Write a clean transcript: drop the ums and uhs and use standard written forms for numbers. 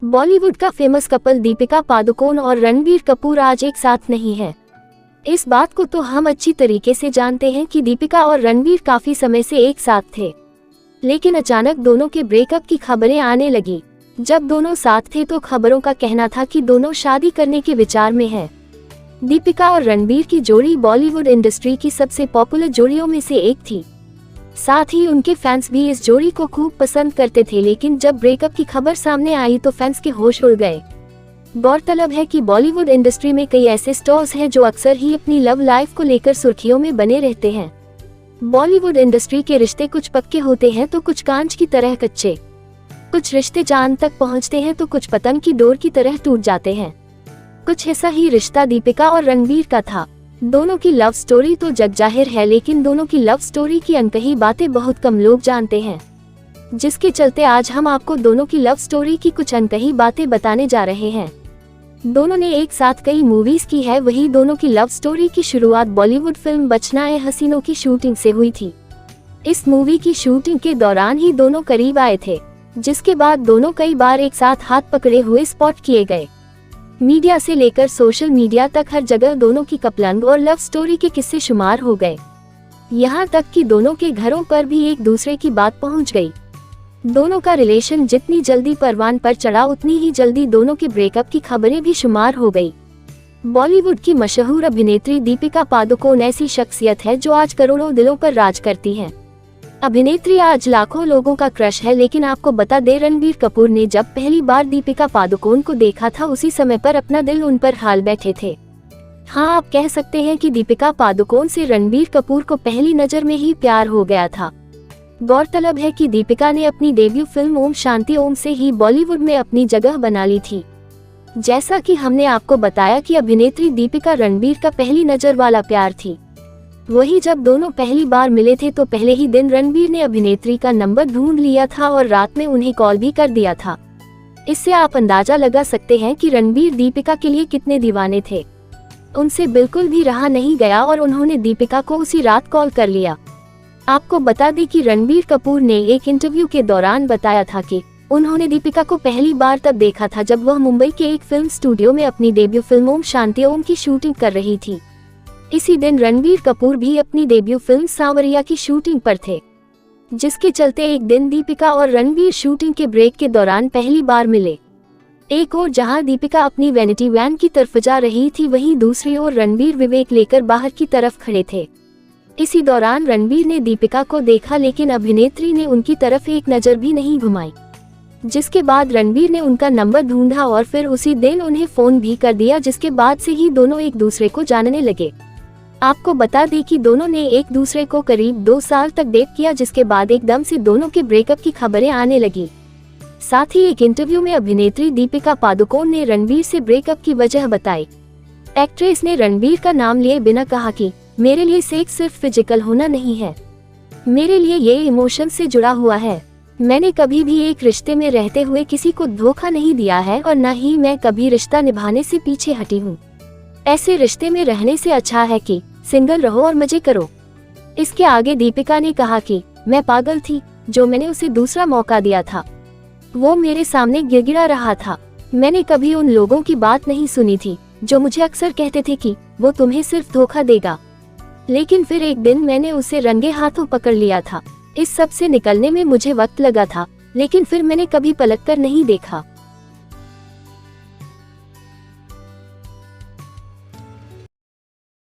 बॉलीवुड का famous couple Deepika Padukone और रणबीर कपूर आज एक साथ नहीं है। इस बात को तो हम अच्छी तरीके से जानते हैं कि दीपिका और रणबीर काफी समय से एक साथ थे, लेकिन अचानक दोनों के ब्रेकअप की खबरें आने लगी। जब दोनों साथ थे तो खबरों का कहना था कि दोनों शादी करने के विचार में हैं। दीपिका और रणबीर की जोड़ी बॉलीवुड इंडस्ट्री की सबसे पॉपुलर जोड़ियों में से एक थी। साथ ही उनके फैंस भी इस जोड़ी को खूब पसंद करते थे, लेकिन जब ब्रेकअप की खबर सामने आई तो फैंस के होश उड़ गए। गौरतलब है कि बॉलीवुड इंडस्ट्री में कई ऐसे स्टार्स हैं जो अक्सर ही अपनी लव लाइफ को लेकर सुर्खियों में बने रहते हैं। बॉलीवुड इंडस्ट्री के रिश्ते कुछ पक्के होते हैं तो कुछ कांच की तरह कच्चे। कुछ रिश्ते चांद तक पहुंचते हैं तो कुछ पतंग की डोर की तरह टूट जाते हैं। कुछ ऐसा ही रिश्ता दीपिका और रणबीर का था। दोनों की लव स्टोरी तो जग जाहिर है, लेकिन दोनों की लव स्टोरी की अनकही बातें बहुत कम लोग जानते हैं, जिसके चलते आज हम आपको दोनों की लव स्टोरी की कुछ अनकही बातें बताने जा रहे हैं। दोनों ने एक साथ कई मूवीज की है। वही दोनों की लव स्टोरी की शुरुआत बॉलीवुड फिल्म बचना ए हसीनों की शूटिंग से हुई थी। इस मूवी की शूटिंग के दौरान ही दोनों करीब आए थे, जिसके बाद दोनों कई बार एक साथ हाथ पकड़े हुए स्पॉट किए गए। मीडिया से लेकर सोशल मीडिया तक हर जगह दोनों की कपलंग और लव स्टोरी के किस्से शुमार हो गए। यहाँ तक कि दोनों के घरों पर भी एक दूसरे की बात पहुँच गई। दोनों का रिलेशन जितनी जल्दी परवान पर चढ़ा, उतनी ही जल्दी दोनों के ब्रेकअप की खबरें भी शुमार हो गई। बॉलीवुड की मशहूर अभिनेत्री दीपिका पादुकोण ऐसी शख्सियत है जो आज करोड़ों दिलों पर राज करती है। अभिनेत्री आज लाखों लोगों का क्रश है, लेकिन आपको बता दें, रणबीर कपूर ने जब पहली बार दीपिका पादुकोण को देखा था उसी समय पर अपना दिल उन पर हाल बैठे थे। हाँ, आप कह सकते हैं कि दीपिका पादुकोण से रणबीर कपूर को पहली नजर में ही प्यार हो गया था। गौरतलब है कि दीपिका ने अपनी डेब्यू फिल्म ओम शांति ओम से ही बॉलीवुड में अपनी जगह बना ली थी। जैसा कि हमने आपको बताया कि अभिनेत्री दीपिका रणबीर का पहली नजर वाला प्यार थी। वही जब दोनों पहली बार मिले थे तो पहले ही दिन रणबीर ने अभिनेत्री का नंबर ढूंढ लिया था और रात में उन्हें कॉल भी कर दिया था। इससे आप अंदाजा लगा सकते हैं कि रणबीर दीपिका के लिए कितने दीवाने थे। उनसे बिल्कुल भी रहा नहीं गया और उन्होंने दीपिका को उसी रात कॉल कर लिया। आपको बता दें कि रणबीर कपूर ने एक इंटरव्यू के दौरान बताया था कि उन्होंने दीपिका को पहली बार तब देखा था जब वह मुंबई के एक फिल्म स्टूडियो में अपनी डेब्यू फिल्म ओम शांति ओम की शूटिंग कर रही थी। इसी दिन रणबीर कपूर भी अपनी डेब्यू फिल्म सांवरिया की शूटिंग पर थे, जिसके चलते एक दिन दीपिका और रणबीर शूटिंग के ब्रेक के दौरान पहली बार मिले। एक ओर जहां दीपिका अपनी वैनिटी वैन की तरफ जा रही थी, वहीं दूसरी ओर रणबीर विवेक लेकर बाहर की तरफ खड़े थे। इसी दौरान रणबीर ने दीपिका को देखा, लेकिन अभिनेत्री ने उनकी तरफ एक नजर भी नहीं घुमाई, जिसके बाद रणबीर ने उनका नंबर ढूंढा और फिर उसी दिन उन्हें फोन भी कर दिया, जिसके बाद से ही दोनों एक दूसरे को जानने लगे। आपको बता दें कि दोनों ने एक दूसरे को करीब 2 साल तक डेट किया, जिसके बाद एकदम से दोनों के ब्रेकअप की खबरें आने लगी। साथ ही एक इंटरव्यू में अभिनेत्री दीपिका पादुकोण ने रणबीर से ब्रेकअप की वजह बताई। एक्ट्रेस ने रणबीर का नाम लिए बिना कहा कि मेरे लिए सेक्स सिर्फ फिजिकल होना नहीं है, मेरे लिए ये इमोशन से जुड़ा हुआ है। मैंने कभी भी एक रिश्ते में रहते हुए किसी को धोखा नहीं दिया है और न ही मैं कभी रिश्ता निभाने से पीछे हटी हूँ। ऐसे रिश्ते में रहने से अच्छा है कि सिंगल रहो और मजे करो। इसके आगे दीपिका ने कहा कि मैं पागल थी जो मैंने उसे दूसरा मौका दिया था। वो मेरे सामने गिड़गिड़ा रहा था। मैंने कभी उन लोगों की बात नहीं सुनी थी जो मुझे अक्सर कहते थे कि वो तुम्हें सिर्फ धोखा देगा, लेकिन फिर एक दिन मैंने उसे रंगे हाथों पकड़ लिया था। इस सब से निकलने में मुझे वक्त लगा था, लेकिन फिर मैंने कभी पलट कर नहीं देखा।